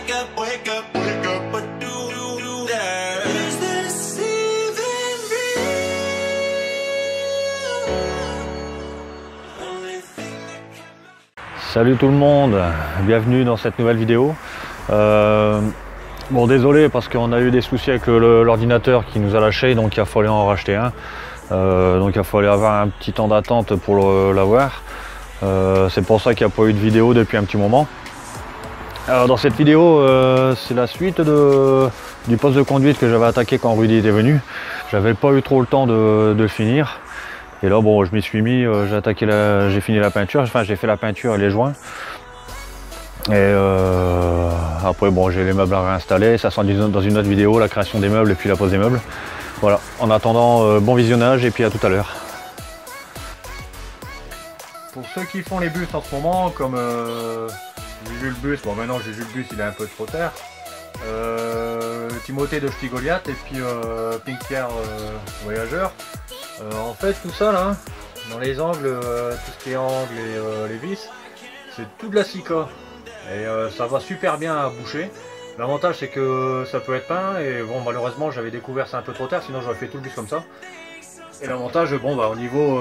wake up, what do you do there? Is this even real? Only thing that can... Salut tout le monde, bienvenue dans cette nouvelle vidéo. Bon, désolé parce qu'on a eu des soucis avec l'ordinateur qui nous a lâché, donc il a fallu en racheter un. Donc il a fallu avoir un petit temps d'attente pour l'avoir. C'est pour ça qu'il n'y a pas eu de vidéo depuis un petit moment. Alors, dans cette vidéo, c'est la suite du poste de conduite que j'avais attaqué quand Rudy était venu. J'avais pas eu trop le temps de finir. Et là, bon, je m'y suis mis, j'ai fini la peinture, enfin j'ai fait la peinture et les joints. Et après, bon, j'ai les meubles à réinstaller. Ça sera dans une autre vidéo, la création des meubles et puis la pose des meubles. Voilà, en attendant, bon visionnage et puis à tout à l'heure. Pour ceux qui font les bus en ce moment, comme Juju le bus, bon maintenant Juju le bus il est un peu trop tard. Timothée de Ch'ti Goliath et puis Pink Pierre Voyageur. En fait tout ça là, dans les angles, tout ce qui est angle et les vis, c'est tout de la Sika. Et ça va super bien à boucher. L'avantage c'est que ça peut être peint et bon malheureusement j'avais découvert ça un peu trop tard, sinon j'aurais fait tout le bus comme ça. Et l'avantage, bon bah au niveau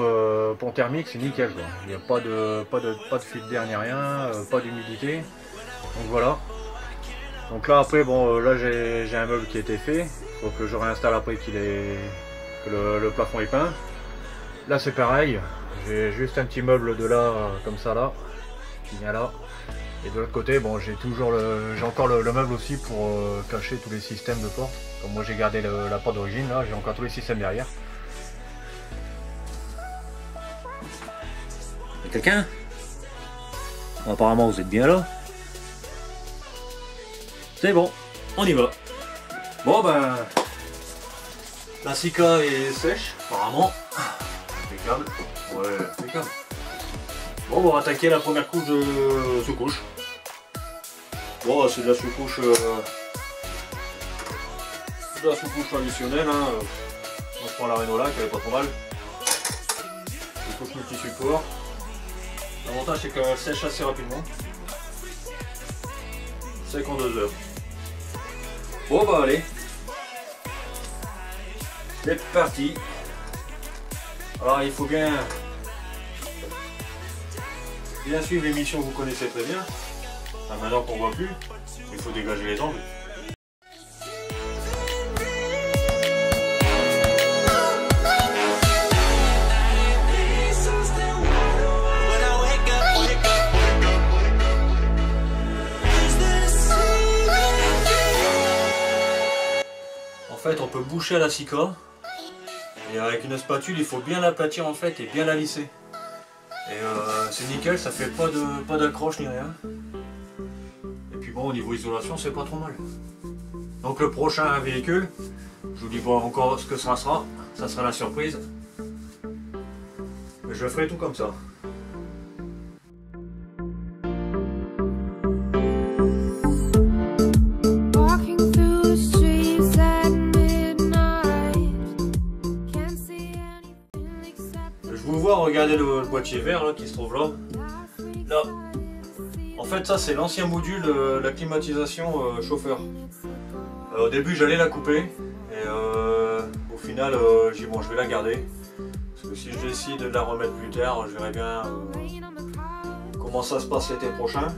pont thermique c'est nickel quoi. Il n'y a pas de fuite d'air ni rien, pas d'humidité. Donc voilà. Donc là après bon là j'ai un meuble qui a été fait. Il faut que je réinstalle après que le plafond est peint. Là c'est pareil. J'ai juste un petit meuble de là comme ça là. Qui vient là. Et de l'autre côté bon j'ai encore le meuble aussi pour cacher tous les systèmes de porte. Comme moi j'ai gardé la porte d'origine là, j'ai encore tous les systèmes derrière. Quelqu'un? Apparemment vous êtes bien là. C'est bon, on y va. Bon ben, la Sika est sèche apparemment. Impeccable. Ouais, impeccable. Bon, on va attaquer la première couche de sous-couche. Bon, c'est de la sous-couche traditionnelle. Hein. On prend la Renola qui est pas trop mal. Sous-couche multi-support. L'avantage c'est qu'elle sèche assez rapidement. 52 heures. Bon bah allez. C'est parti. Alors il faut bien suivre l'émission que vous connaissez très bien. Enfin, maintenant qu'on voit plus, il faut dégager les angles. En fait, on peut boucher à la Sika et avec une spatule, il faut bien l'aplatir en fait et bien la lisser. Et c'est nickel, ça fait pas d'accroche ni rien. Et puis bon, au niveau isolation, c'est pas trop mal. Donc le prochain véhicule, je vous dis pas encore ce que ça sera la surprise. Mais je ferai tout comme ça. Regardez le boîtier vert là, qui se trouve là. Là. En fait ça c'est l'ancien module de la climatisation chauffeur. Au début j'allais la couper et au final j'ai dit bon je vais la garder. Parce que si je décide de la remettre plus tard, je verrai bien comment ça se passe l'été prochain.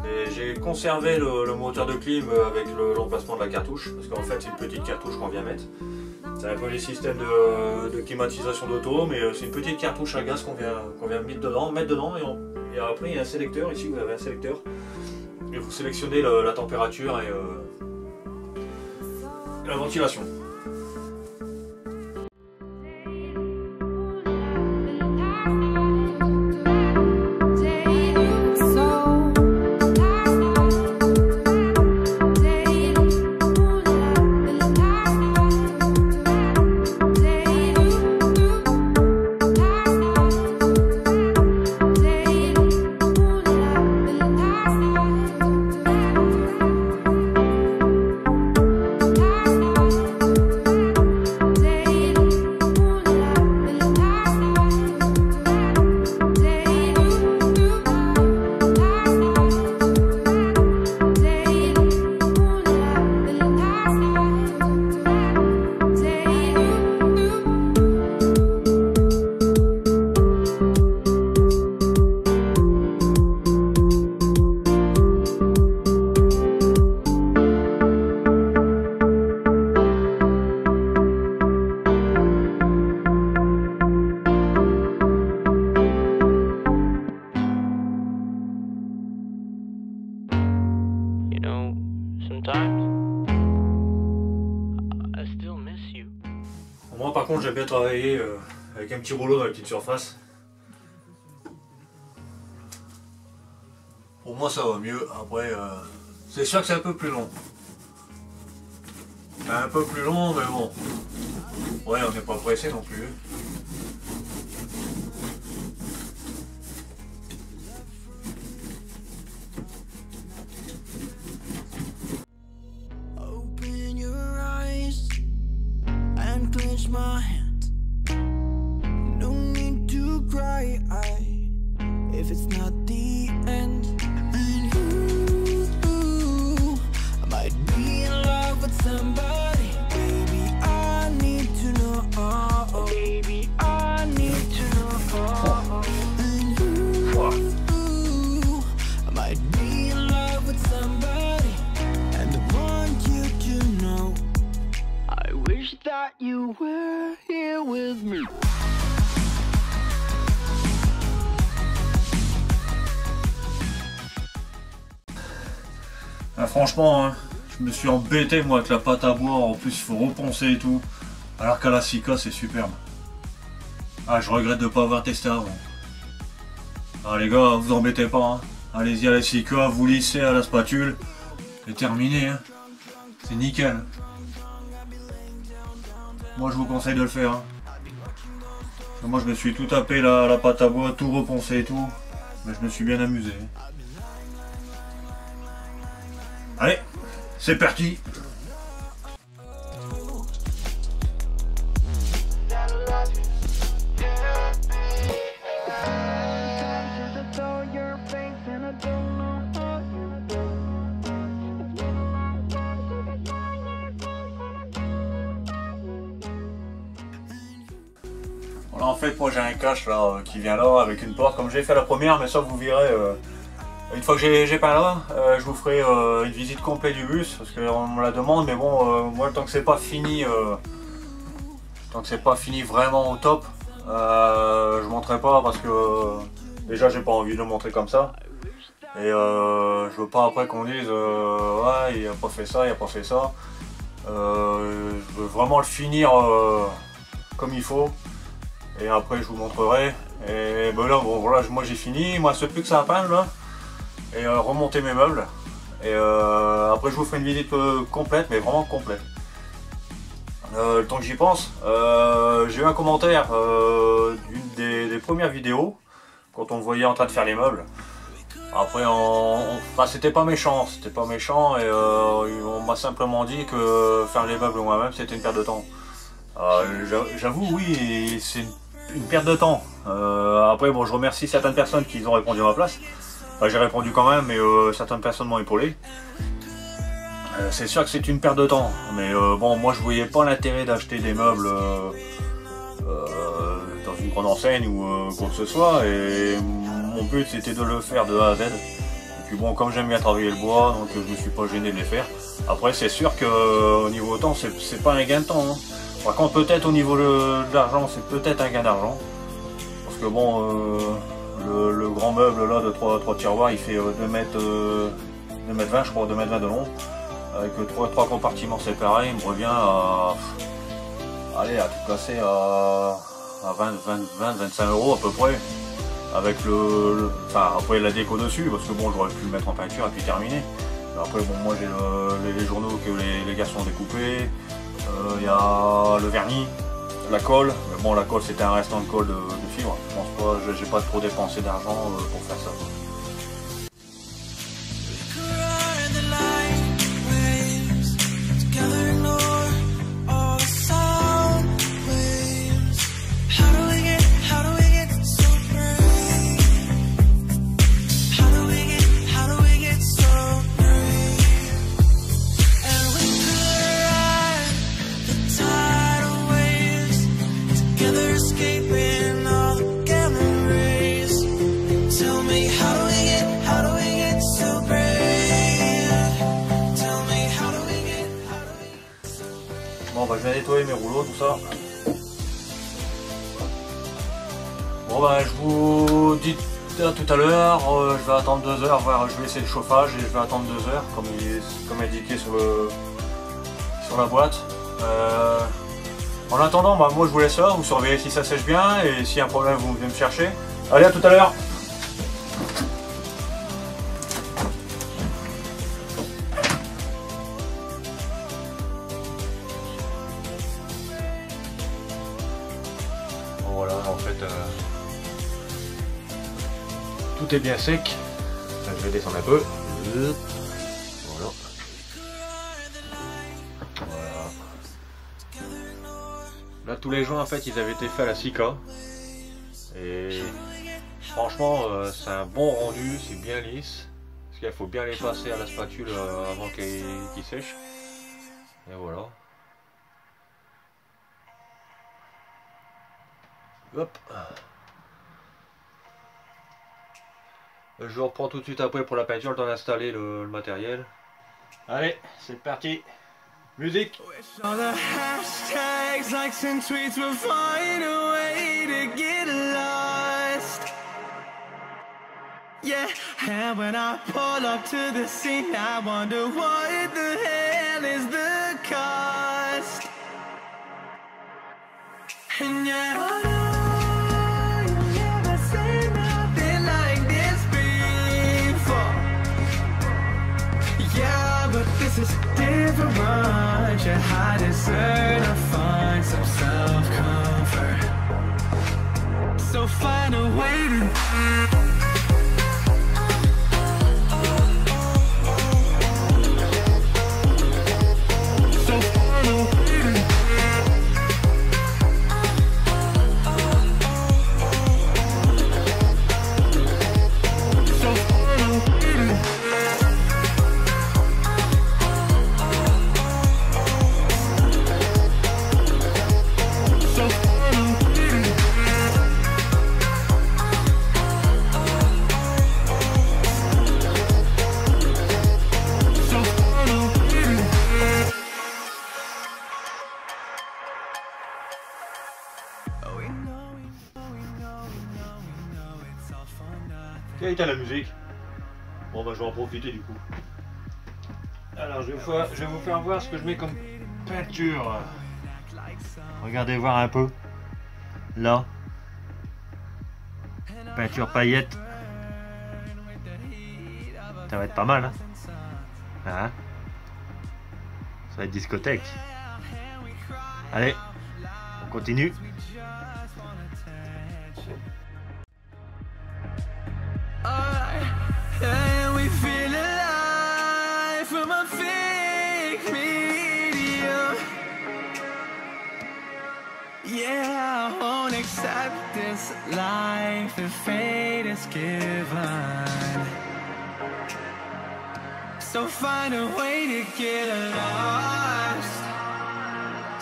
Et j'ai conservé le moteur de clim avec l'emplacement de la cartouche. Parce qu'en fait c'est une petite cartouche qu'on vient mettre. C'est un peu les systèmes de climatisation d'auto, mais c'est une petite cartouche à gaz qu'on vient mettre dedans et après il y a un sélecteur, ici vous avez un sélecteur, et vous sélectionnez la température et la ventilation. Moi par contre j'aime bien travailler avec un petit rouleau dans les petites surfaces. Pour moi ça va mieux, après c'est sûr que c'est un peu plus long. C'est un peu plus long mais bon. Ouais, on n'est pas pressé non plus. Open your eyes and clench my hands. No need to cry if it's not the end. And you might be in love with somebody. Baby, I need to know. Baby, I need to know. And you might be in love with somebody. And I want you to know, I wish that you were here with me. Ah, franchement, hein, je me suis embêté moi avec la pâte à bois, en plus il faut reponcer et tout. Alors qu'à la Sika c'est superbe. Ah, je regrette de ne pas avoir testé avant. Ah les gars, vous embêtez pas, hein. Allez-y à la Sika, vous lissez à la spatule. C'est terminé, hein. C'est nickel. Moi je vous conseille de le faire. Hein. Parce que moi je me suis tout tapé la pâte à bois, tout reponcé et tout. Mais je me suis bien amusé. Allez, c'est parti. Voilà, en fait moi j'ai un cache là qui vient là avec une porte comme j'ai fait la première, mais ça vous verrez une fois que j'ai peint là, je vous ferai une visite complète du bus parce qu'on me la demande, mais bon moi tant que c'est pas fini vraiment au top, je montrerai pas parce que déjà j'ai pas envie de le montrer comme ça et je veux pas après qu'on dise ouais il a pas fait ça, il a pas fait ça. Je veux vraiment le finir comme il faut et après je vous montrerai. Et ben là bon voilà, moi j'ai fini, il me reste plus que ça à peindre là et remonter mes meubles et après je vous ferai une visite complète, mais vraiment complète. Le temps que j'y pense, j'ai eu un commentaire d'une des premières vidéos quand on me voyait en train de faire les meubles. Après enfin, c'était pas méchant et on m'a simplement dit que faire les meubles moi-même c'était une perte de temps. J'avoue oui, c'est une perte de temps. Après bon, je remercie certaines personnes qui ont répondu à ma place. J'ai répondu quand même, mais certaines personnes m'ont épaulé. C'est sûr que c'est une perte de temps, mais bon, moi je voyais pas l'intérêt d'acheter des meubles dans une grande enseigne ou quoi que ce soit, et mon but c'était de le faire de A à Z. Et puis bon, comme j'aime bien travailler le bois, donc je me suis pas gêné de les faire. Après c'est sûr que au niveau temps, c'est pas un gain de temps. Hein. Par contre peut-être au niveau de l'argent, c'est peut-être un gain d'argent. Parce que bon, le grand meuble là de 3 tiroirs, il fait 2 mètres 20 je crois, 2 mètres 20 de long. Avec 3 compartiments séparés, il me revient à tout casser à 20-25 € à peu près. Avec enfin après la déco dessus, parce que bon j'aurais pu le mettre en peinture et puis terminer. Après bon, moi j'ai les journaux que les garçons ont découpés. Il y a le vernis, la colle, mais bon la colle c'était un restant de colle de fibre. Je pense pas, j'ai pas trop dépensé d'argent pour faire ça. Bon bah je vais nettoyer mes rouleaux, tout ça. Bon bah je vous dis à tout à l'heure, je vais attendre 2 heures, voir, je vais essayer le chauffage et je vais attendre 2 heures comme indiqué sur la boîte. En attendant, bah, moi je vous laisse là, vous surveillez si ça sèche bien et s'il y a un problème vous venez me chercher. Allez, à tout à l'heure. Voilà, en fait, tout est bien sec. Là, je vais descendre un peu. Voilà. Voilà. Là, tous les joints, en fait, ils avaient été faits à la Sika. Et franchement, c'est un bon rendu, c'est bien lisse. Parce qu'il faut bien les passer à la spatule avant qu'ils sèchent. Et voilà. Hop. Je reprends tout de suite après pour la peinture, le temps d'installer le matériel. Allez, c'est parti. Musique. All the hashtags, likes and tweets will find a way to get lost. Yeah, and when I pull up to the scene, I wonder what the hell is the cost. And yeah, this is different, I deserve to find some self-comfort. So find a way to Quelle était la musique? Bon bah je vais en profiter du coup. Alors je vais vous faire voir ce que je mets comme peinture. Regardez voir un peu. Là. Peinture paillette. Ça va être pas mal hein. Hein? Ça va être discothèque. Allez, on continue. and we feel alive from a fake medium. Yeah, I won't accept this life if fate is given. So find a way to get lost.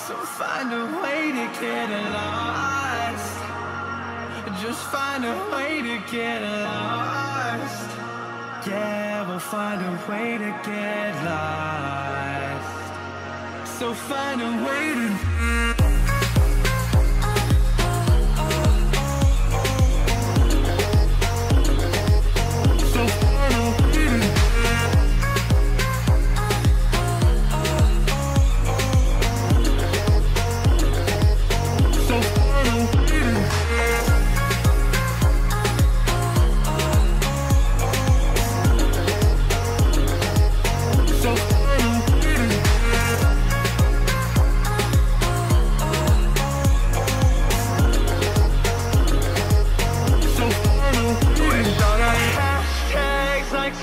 So find a way to get lost. Just find a way to get lost. Yeah, we'll find a way to get lost. So find a way to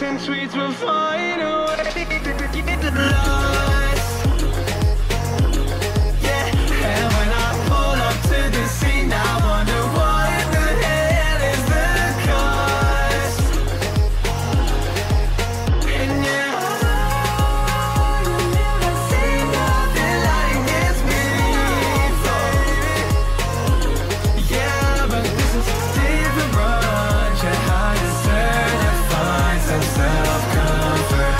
and tweets will find a way to get lost. Yeah, and when I pull up to the scene, I wonder what the hell is the cost. And yeah, I've never seen nothing like this before. Yeah, but this is different, I deserve to find some self-comfort.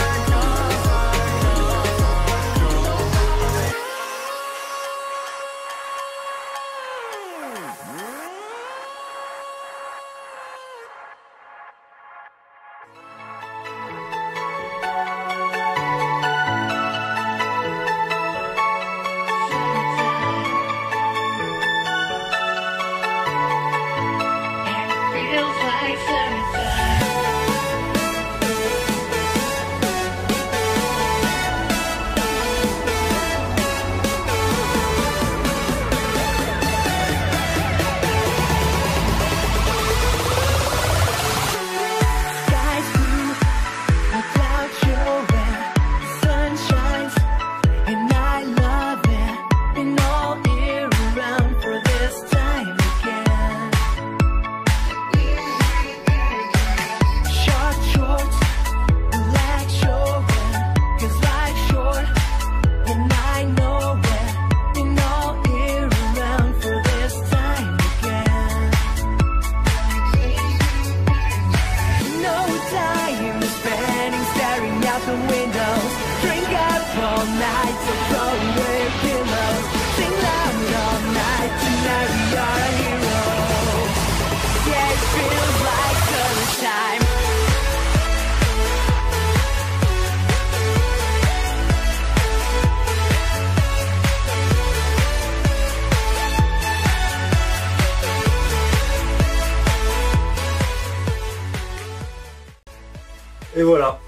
Et voilà.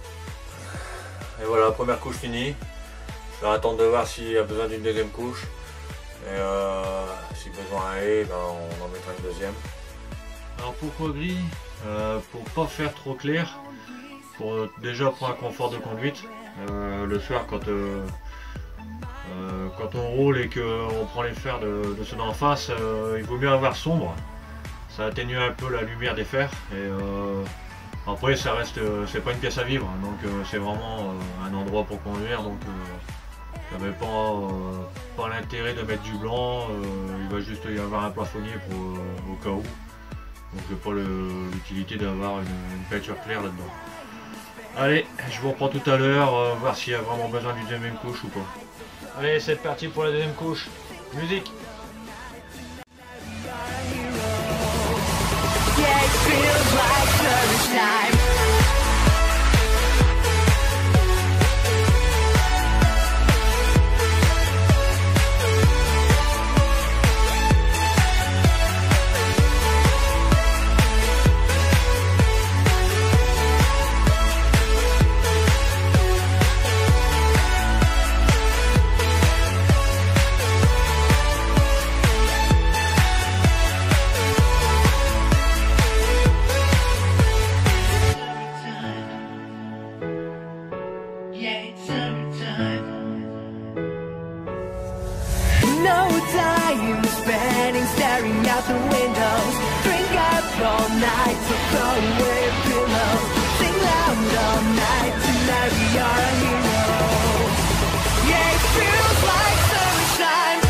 Et voilà, première couche finie. Je vais attendre de voir s'il y a besoin d'une deuxième couche. Et si besoin est, ben, on en mettra une deuxième. Alors pourquoi gris? Pour pas faire trop clair. Déjà pour un confort de conduite. Le soir quand on roule et qu'on prend les fers de ceux d'en face, il vaut mieux avoir sombre. Ça atténue un peu la lumière des fers. Et après ça reste, c'est pas une pièce à vivre, donc c'est vraiment un endroit pour conduire. Donc j'avais pas l'intérêt de mettre du blanc. Il va juste y avoir un plafonnier au cas où. Donc j'ai pas l'utilité d'avoir une peinture claire là-dedans. Allez, je vous reprends tout à l'heure, voir s'il y a vraiment besoin d'une deuxième couche ou pas. Allez, c'est parti pour la deuxième couche. Musique. Staring out the windows, drink up all night, so throw away a pillow, sing loud all night, tonight we are a hero. Yeah, it feels like summertime.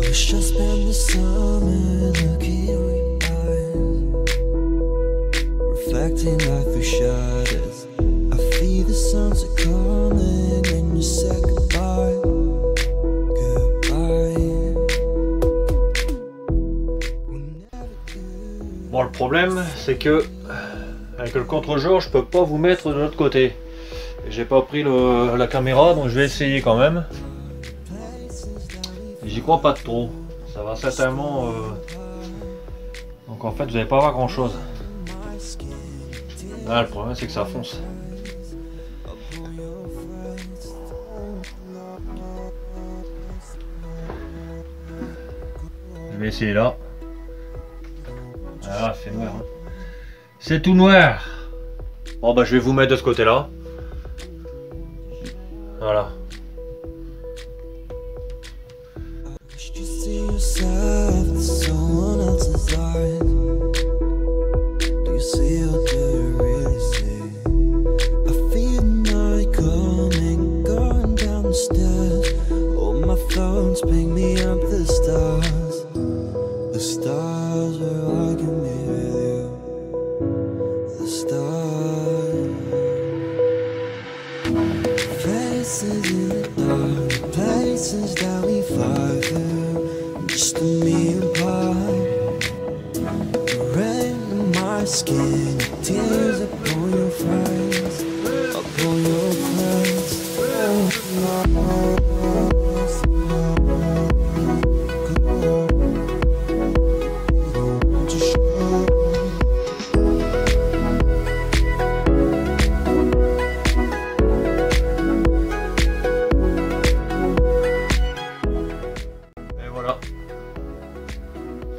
Wish I spent the summer looking in your eyes, reflecting life through shadows. I feel the sunset coming and you said goodbye, goodbye. Bon, le problème c'est que avec le contre-jour je peux pas vous mettre de l'autre côté. J'ai pas pris la caméra, donc je vais essayer quand même. J'y crois pas trop, ça va certainement... Donc en fait vous n'allez pas voir grand chose. Là le problème c'est que ça fonce. Je vais essayer là. Ah c'est noir. Hein. C'est tout noir. Bon bah je vais vous mettre de ce côté là. Voilà. Yourself in someone else's eyes. Do you see or do you really see? I feel the night coming, going down the stairs. Oh, my phone's ping me up the stars. The stars where I can be with you. The stars. Faces in the dark, places that we fly through. Just me and pie. Red in my skin, tears upon your face, upon your face.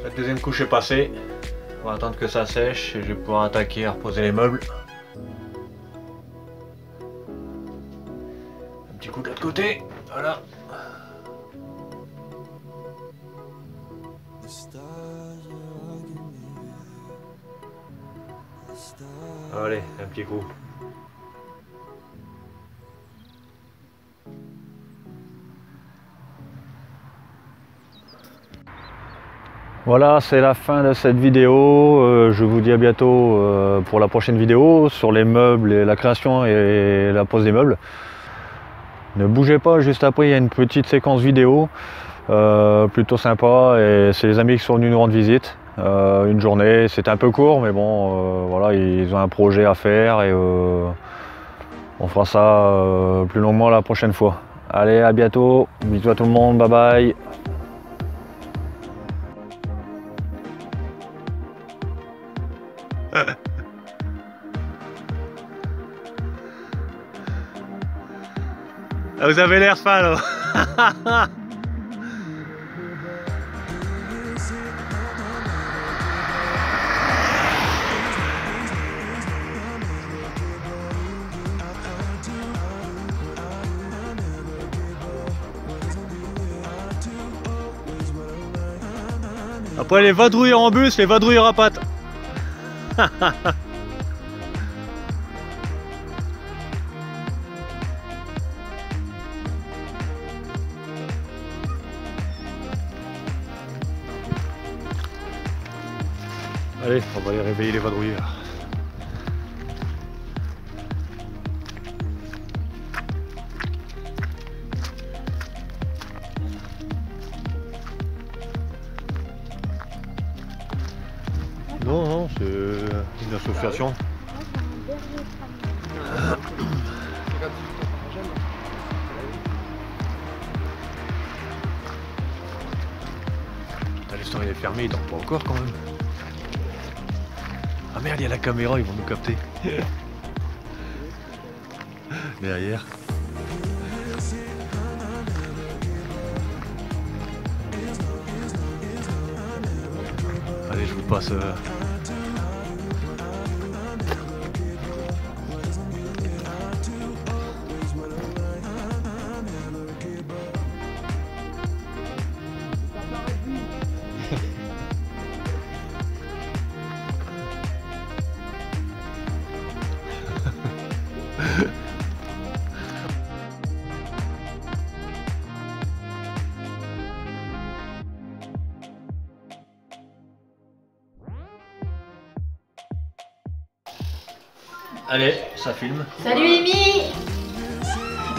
La deuxième couche est passée, on va attendre que ça sèche et je vais pouvoir attaquer à reposer les meubles. Un petit coup de l'autre côté, voilà. Allez, un petit coup. Voilà, c'est la fin de cette vidéo. Je vous dis à bientôt pour la prochaine vidéo sur les meubles et la création et la pose des meubles. Ne bougez pas, juste après il y a une petite séquence vidéo plutôt sympa et c'est les amis qui sont venus nous rendre visite. Une journée, c'était un peu court mais bon, voilà, ils ont un projet à faire et on fera ça plus longuement la prochaine fois. Allez, à bientôt, bisous à tout le monde, bye bye. Vous avez l'air fan. Après les vadrouilleurs en bus, les vadrouilleurs à pattes. Allez, on va aller réveiller les vadrouilleurs. Non, non, c'est une association. Putain, l'estomac il est fermé, il dort pas encore quand même. Ah merde, il y a la caméra, ils vont nous capter. Derrière. Allez, je vous passe. Allez, ça filme. Salut Mimi.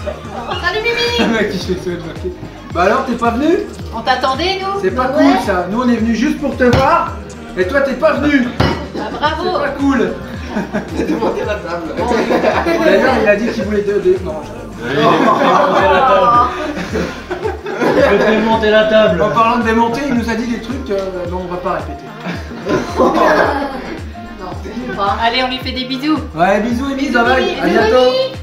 Salut Mimi. Mec, qui se fait marquer. Bah alors, t'es pas venu? On t'attendait nous. C'est pas Bah cool ouais. ça. Nous on est venu juste pour te voir. Et toi t'es pas venu. Ah, bravo. C'est pas cool. T'as demandé la table. D'ailleurs, il a dit qu'il voulait non. Je vais démonter la table. En parlant de démonter, il nous a dit des trucs dont on va pas répéter. Allez, on lui fait des bisous. Ouais, bisous Émilie, Bisous, bye bye. Mimi. À Bisous, bientôt. Mimi.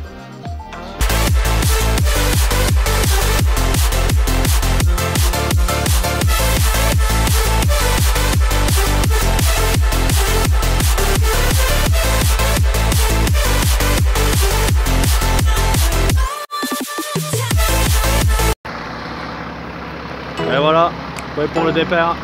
Et voilà, prêt pour le départ.